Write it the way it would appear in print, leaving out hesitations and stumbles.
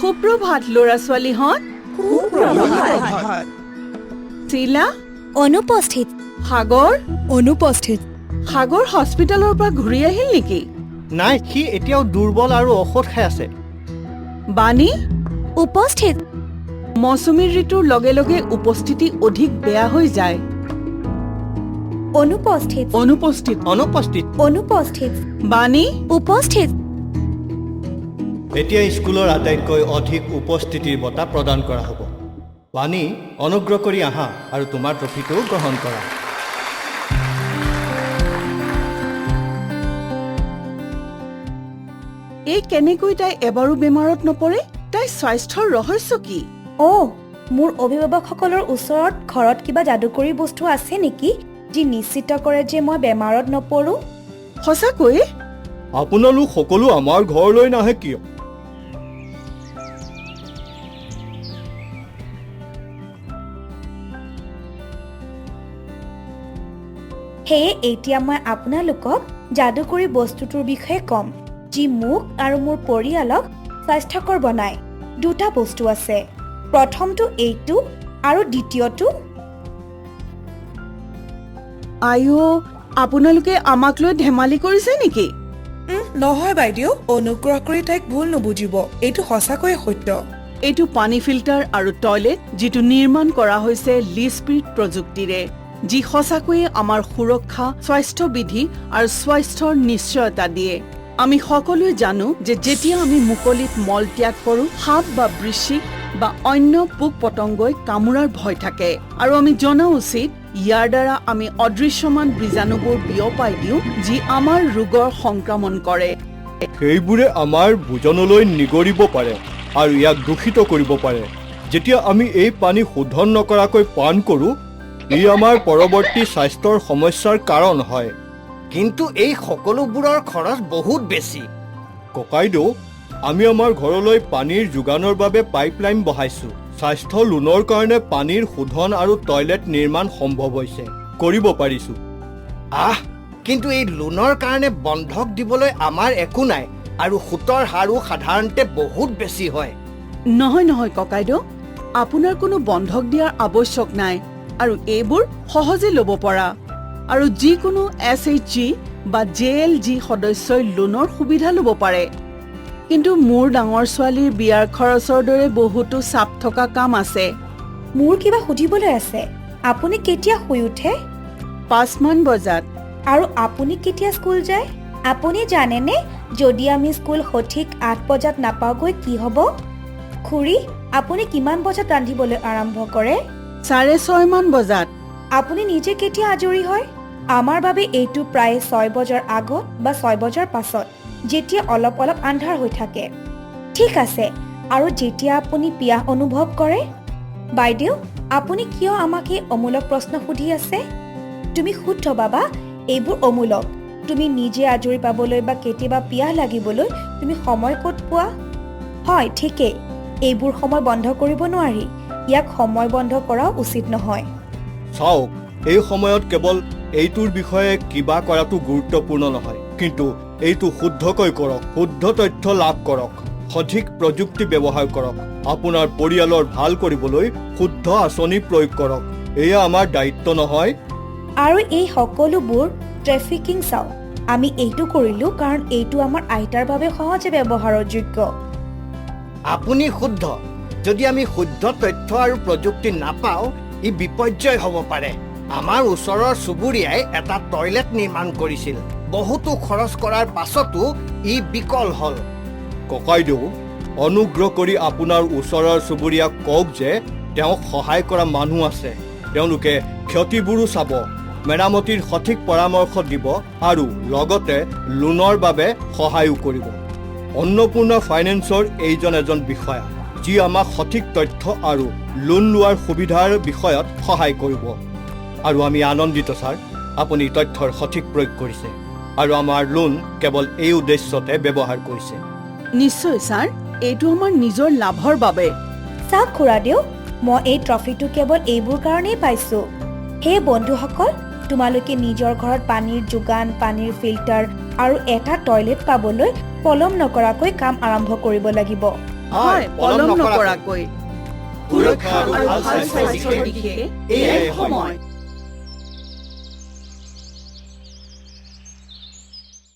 সুপ্ৰভাত ল'ৰা ছোৱালীহঁত। চিলা, অনুপস্থিত। সাগৰ অনুপস্থিত। সাগৰ হস্পিটেলৰ পৰা ঘূৰি আহিল নেকি? নাই, সি এতিয়াও দুৰ্বল আৰু ঔষধ খাই আছে। বাণী, উপস্থিত। মৌচুমীৰ ঋতুৰ লগে লগে উপস্থিতি অধিক বেয়া হৈ যায়। অনুপস্থিত। অনুপস্থিত। অনুপস্থিত। অনুপস্থিত। বাণী, উপস্থিত। এতিয়া স্কুলৰ আটাইতকৈ অধিক উপস্থিতিৰ বঁটা প্ৰদান কৰা হ'ব। বাণী, অনুগ্ৰহ কৰি আহা আৰু তোমাৰ ট্ৰফিটো গ্ৰহণ কৰা। এই কেনেকৈ তাই এবাৰো বেমাৰত নপৰে? তাইৰ স্বাস্থ্যৰ ৰহস্য কি? মোৰ অভিভাৱকসকলৰ ওচৰত ঘৰত কিবা যাদুকৰী বস্তু আছে নেকি যি নিশ্চিত কৰে যে মই বেমাৰত নপৰো? সঁচাকৈয়ে? আপোনালোক সকলো আমাৰ ঘৰলৈ নাহে কিয়? সেয়ে এতিয়া মই আপোনালোকক যাদুকৰী বস্তুটোৰ বিষয়ে ক'ম যি মোক আৰু মোৰ পৰিয়ালক স্বাস্থ্যকৰ বনায়। দুটা বস্তু আছে, প্ৰথমটো এইটো আৰু দ্বিতীয়টো। আইঅ, আপোনালোকে আমাক লৈ ধেমালি কৰিছে নেকি? নহয় বাইদেউ, অনুগ্ৰহ কৰি তাইক ভুল নুবুজিব, এইটো সঁচাকৈয়ে সত্য। এইটো পানী ফিল্টাৰ আৰু টয়লেট যিটো নিৰ্মাণ কৰা হৈছে লিস্পিড প্ৰযুক্তিৰে, যি সঁচাকৈয়ে আমাৰ সুৰক্ষা, স্বাস্থ্যবিধি আৰু স্বাস্থ্যৰ নিশ্চয়তা দিয়ে। আমি সকলোৱে জানো যে যেতিয়া আমি মুকলিত মল ত্যাগ কৰোঁ, সাপ বা বৃশ্চিক বা অন্য পোক পতংগই কামোৰাৰ ভয় থাকে, আৰু আমি জনা উচিত ইয়াৰ দ্বাৰা আমি অদৃশ্যমান বীজাণুবোৰ বিয়পাই দিওঁ যি আমাৰ ৰোগৰ সংক্ৰমণ কৰে। সেইবোৰে আমাৰ ভোজনলৈ নিগৰিব পাৰে আৰু ইয়াক দূষিত কৰিব পাৰে। যেতিয়া আমি এই পানী শোধন নকৰাকৈ পান কৰোঁ, ই আমাৰ পৰৱৰ্তী স্বাস্থ্যৰ সমস্যাৰ কাৰণ হয়। কিন্তু এই সকলোবোৰৰ খৰচ বহুত বেছি। ককাইদেউ, আমি আমাৰ ঘৰলৈ পানীৰ যোগানৰ বাবে পাইপলাইন বহাইছোঁ। স্বাস্থ্য লোনৰ কাৰণে পানীৰ শোধন আৰু টয়লেট নিৰ্মাণ সম্ভৱ হৈছে, কৰিব পাৰিছোঁ। কিন্তু এই লোনৰ কাৰণে বন্ধক দিবলৈ আমাৰ একো নাই, আৰু সুতৰ হাৰো সাধাৰণতে বহুত বেছি হয়। নহয় ককাইদেউ, আপোনাৰ কোনো বন্ধক দিয়াৰ আৱশ্যক নাই, আৰু এইবোৰ সহজে ল'ব পৰা। আৰু যিকোনো SHG বা JLG সদস্যই লোনৰ সুবিধা ল'ব পাৰে। কিন্তু মোৰ ডাঙৰ ছোৱালীৰ বিয়াৰ খৰচৰ দৰে বহুতো চাপ থকা কাম আছে। মোৰ কিবা সুধিবলৈ আছে। আপুনি কেতিয়া শুই উঠে? 5 মান বজাত। আৰু আপুনি কেতিয়া স্কুল যায়? আপুনি জানেনে যদি আমি স্কুল সঠিক 8 বজাত নাপাওঁগৈ কি হ'ব? খুৰী, আপুনি কিমান বজাত ৰান্ধিবলৈ আৰম্ভ কৰে? 6:30 মান বজাত। আপুনি নিজে কেতিয়া আজৰি হয়? আমাৰ বাবে এইটো প্ৰায় 6 বজাৰ আগত বা 6 বজাৰ পাছত, যেতিয়া অলপ অলপ আন্ধাৰ হৈ থাকে। ঠিক আছে, আৰু যেতিয়া আপুনি পিয়াহ অনুভৱ কৰে? বাইদেউ, আপুনি কিয় আমাক এই অমূলক প্ৰশ্ন সুধি আছে? তুমি শুদ্ধ বাবা, এইবোৰ অমূলক। তুমি নিজে আজৰি পাবলৈ বা কেতিয়াবা পিয়াহ লাগিবলৈ তুমি সময় ক'ত পোৱা? হয়, ঠিকেই, এইবোৰ সময় বন্ধ কৰিব নোৱাৰি। ইয়াক সময় বন্ধ কৰাও উচিত নহয়। চাওক, এই সময়ত কেৱল এইটোৰ বিষয়ে কিবা কৰাটো গুৰুত্বপূৰ্ণ নহয়, কিন্তু এইটো শুদ্ধকৈ কৰক, শুদ্ধ তথ্য লাভ কৰক, সঠিক প্ৰযুক্তি ব্যৱহাৰ কৰক, আপোনাৰ পৰিয়ালৰ ভাল কৰিবলৈ শুদ্ধ আঁচনি প্ৰয়োগ কৰক। এয়া আমাৰ দায়িত্ব নহয়? আৰু এই সকলোবোৰ ট্ৰেফিকিং চাওক। আমি এইটো কৰিলোঁ কাৰণ এইটো আমাৰ আইতাৰ বাবে সহজে ব্যৱহাৰৰ যোগ্য। আপুনি শুদ্ধ। যদি আমি শুদ্ধ তথ্য আৰু প্ৰযুক্তি নাপাওঁ, ই বিপৰ্যয় হ'ব পাৰে। আমাৰ ওচৰৰ চুবুৰীয়াই এটা টয়লেট নিৰ্মাণ কৰিছিল। বহুতো খৰচ কৰাৰ পাছতো ই বিকল হ'ল। ককাইদেউ, অনুগ্ৰহ কৰি আপোনাৰ ওচৰৰ চুবুৰীয়াক কওক যে তেওঁক সহায় কৰা মানুহ আছে। তেওঁলোকে ক্ষতিবোৰো চাব, মেৰামতিৰ সঠিক পৰামৰ্শ দিব আৰু লগতে লোনৰ বাবে সহায়ো কৰিব। অন্নপূৰ্ণা ফাইনেন্সৰ এইজন এজন বিষয়া যি আমাক সঠিক তথ্য আৰু লোন লোৱাৰ সুবিধাৰ বিষয়ত সহায় কৰিব। আৰু আমি আনন্দিত ছাৰ, আপুনি তথ্যৰ সঠিক প্ৰয়োগ কৰিছে আৰু আমাৰ লোন কেৱল এই উদ্দেশ্যতে ব্যৱহাৰ কৰিছে। নিশ্চয় ছাৰ, এইটো আমাৰ নিজৰ লাভৰ বাবে। চাওক খুৰাদেউ, মই এই ট্ৰফিটো কেৱল এইবোৰ কাৰণেই পাইছোঁ। হে বন্ধুসকল, তোমালোকে নিজৰ ঘৰত পানীৰ যোগান, পানীৰ ফিল্টাৰ আৰু এটা টয়লেট পাবলৈ পলম নকৰাকৈ কাম আৰম্ভ কৰিব লাগিব। হয়, পলম নকৰাকৈ সুৰক্ষা আৰু আৰু ভাল স্বাস্থ্যৰ দিশে এয়াই সময়।